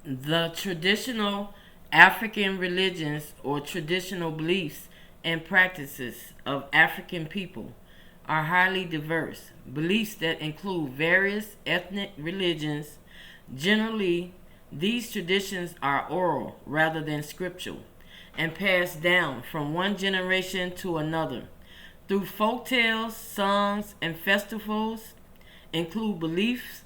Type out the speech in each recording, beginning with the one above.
The traditional African religions or traditional beliefs and practices of African people are highly diverse. Beliefs that include various ethnic religions. Generally, these traditions are oral rather than scriptural and passed down from one generation to another through folk tales, songs, and festivals. Include beliefs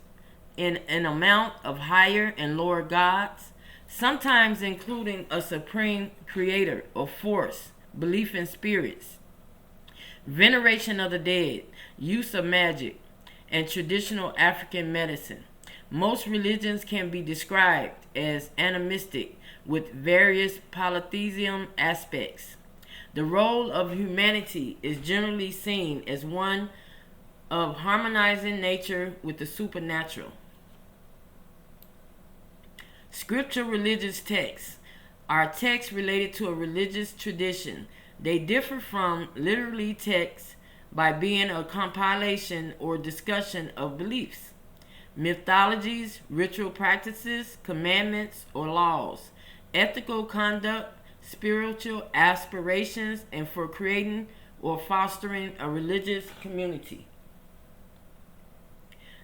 in an amount of higher and lower gods, sometimes including a supreme creator or force, belief in spirits, veneration of the dead, use of magic, and traditional African medicine. Most religions can be described as animistic with various polytheism aspects. The role of humanity is generally seen as one of harmonizing nature with the supernatural. Scripture religious texts are texts related to a religious tradition. They differ from literary texts by being a compilation or discussion of beliefs, mythologies, ritual practices, commandments, or laws, ethical conduct, spiritual aspirations, and for creating or fostering a religious community.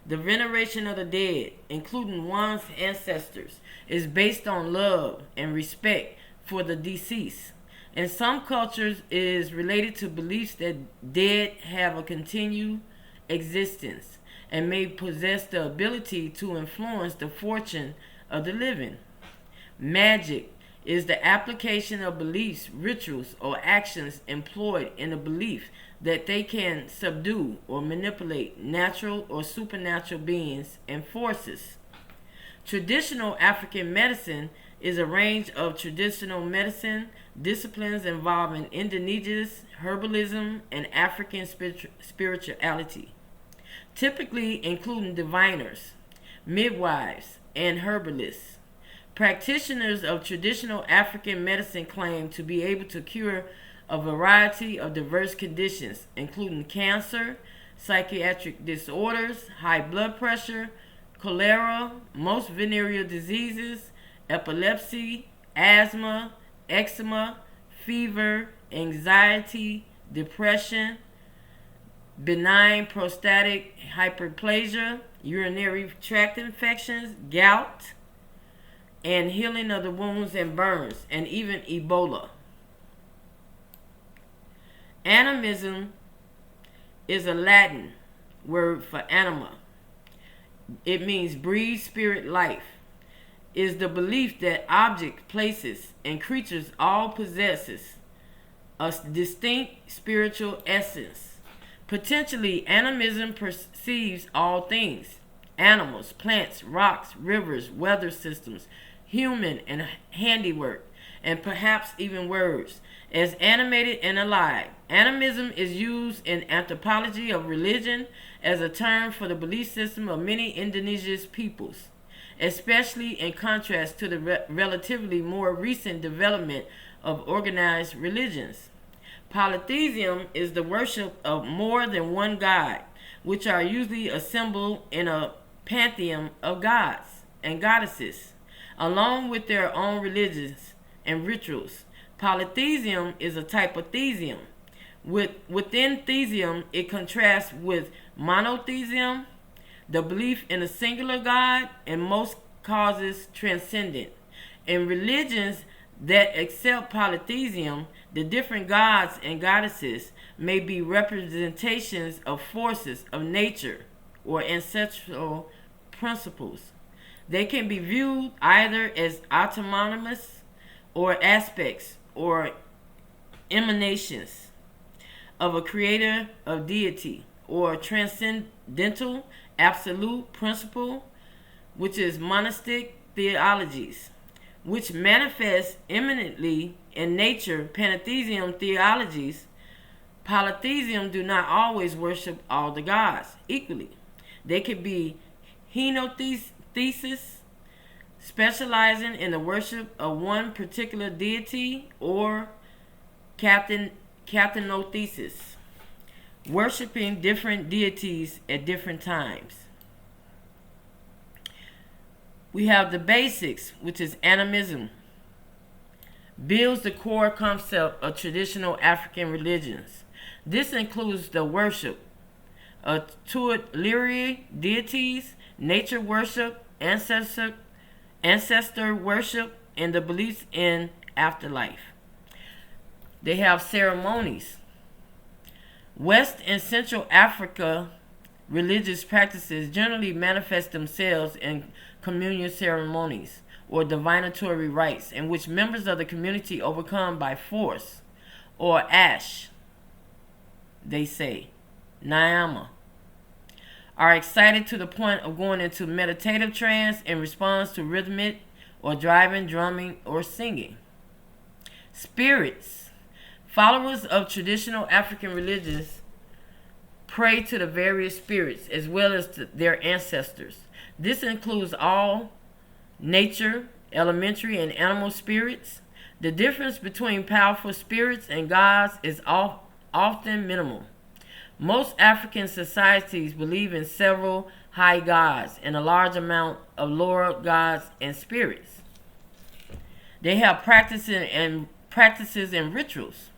The veneration of the dead, including one's ancestors, is based on love and respect for the deceased. In some cultures, it is related to beliefs that dead have a continued existence and may possess the ability to influence the fortune of the living. Magic is the application of beliefs, rituals, or actions employed in the belief that they can subdue or manipulate natural or supernatural beings and forces. Traditional African medicine is a range of traditional medicine disciplines involving indigenous herbalism and African spirituality, typically including diviners, midwives, and herbalists. Practitioners of traditional African medicine claim to be able to cure a variety of diverse conditions, including cancer, psychiatric disorders, high blood pressure, cholera, most venereal diseases, epilepsy, asthma, eczema, fever, anxiety, depression, benign prostatic hyperplasia, urinary tract infections, gout, and healing of the wounds and burns, and even Ebola. Animism is a Latin word for anima. It means breathe, spirit, life. Is the belief that objects, places, and creatures all possesses a distinct spiritual essence. Potentially, animism perceives all things: animals, plants, rocks, rivers, weather systems, human and handiwork, and perhaps even words, as animated and alive. Animism is used in anthropology of religion as a term for the belief system of many indigenous peoples, especially in contrast to the relatively more recent development of organized religions. Polytheism is the worship of more than one god, which are usually assembled in a pantheon of gods and goddesses, along with their own religions and rituals. Polytheism is a type of theism. Within theism, it contrasts with monotheism, the belief in a singular God, and most causes transcendent. In religions that accept polytheism, the different gods and goddesses may be representations of forces of nature or ancestral principles. They can be viewed either as autonomous or aspects or emanations of a creator of deity or transcendental absolute principle, which is monistic theologies, which manifest eminently in nature. Pantheism theologies, polytheism, do not always worship all the gods equally. They could be henothesis, specializing in the worship of one particular deity, or cathenothesis, worshiping different deities at different times. We have the basics, which is animism, builds the core concept of traditional African religions. This includes the worship of tutelary deities, nature worship, ancestor worship, and the beliefs in afterlife. They have ceremonies. West and Central Africa religious practices generally manifest themselves in communion ceremonies or divinatory rites in which members of the community overcome by force or ash, they say, Nyama, are excited to the point of going into meditative trance in response to rhythmic or driving, drumming, or singing. Spirits. Followers of traditional African religions pray to the various spirits as well as to their ancestors. This includes all nature, elementary, and animal spirits. The difference between powerful spirits and gods is often minimal. Most African societies believe in several high gods and a large amount of lower gods and spirits. They have practices and rituals.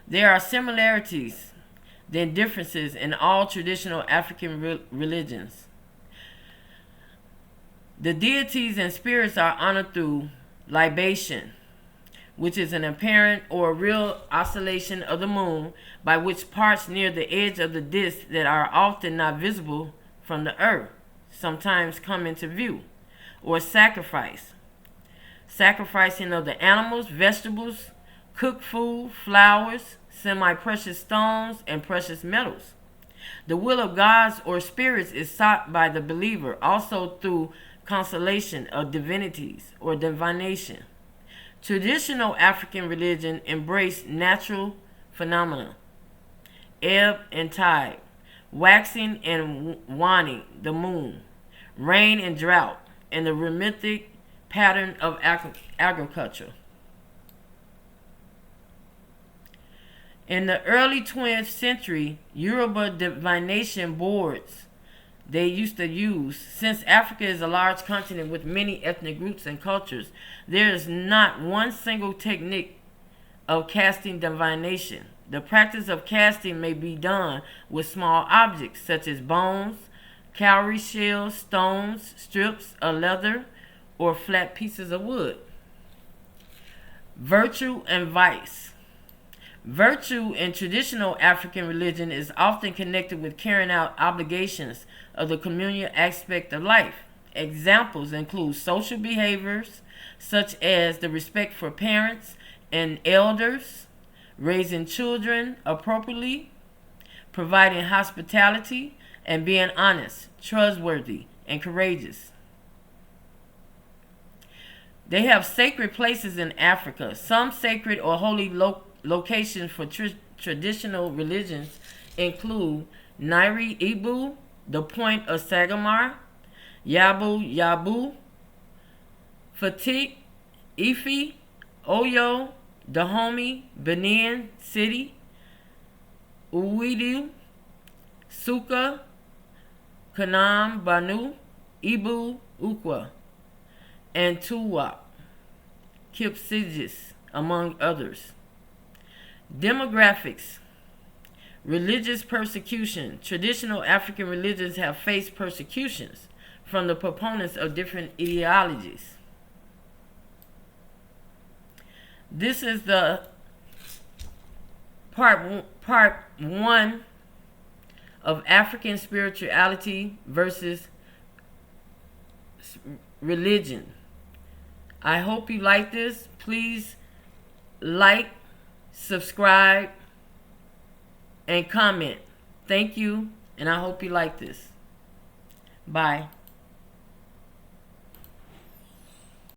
There are similarities than differences in all traditional African religions. The deities and spirits are honored through libation, which is an apparent or real oscillation of the moon by which parts near the edge of the disk that are often not visible from the earth sometimes come into view, or sacrificing of the animals, vegetables, cooked food, flowers, semi-precious stones, and precious metals. The will of gods or spirits is sought by the believer also through constellation of divinities or divination. Traditional African religion embraced natural phenomena, ebb and tide, waxing and waning the moon, rain and drought, and the rhythmic pattern of agriculture. In the early 20th century, Yoruba divination boards they used to use, since Africa is a large continent with many ethnic groups and cultures, there is not one single technique of casting divination. The practice of casting may be done with small objects such as bones, cowrie shells, stones, strips of leather, or flat pieces of wood. Virtue and vice. Virtue in traditional African religion is often connected with carrying out obligations of the communal aspect of life. Examples include social behaviors such as the respect for parents and elders, raising children appropriately, providing hospitality, and being honest, trustworthy, and courageous. They have sacred places in Africa. Some sacred or holy locations for traditional religions include Nairi Ibu, the Point of Sagamar, Yabu Yabu, Fatik, Ife, Oyo, Dahomey, Benin City, Uwidu, Suka, Kanam Banu, Ibu Ukwa, and Tuwap, Kipsigis, among others. Demographics. Religious persecution. Traditional African religions have faced persecutions from the proponents of different ideologies. This is the part one of African spirituality versus religion. I hope you like this. Please like, subscribe, and comment. Thank you, and I hope you like this. Bye.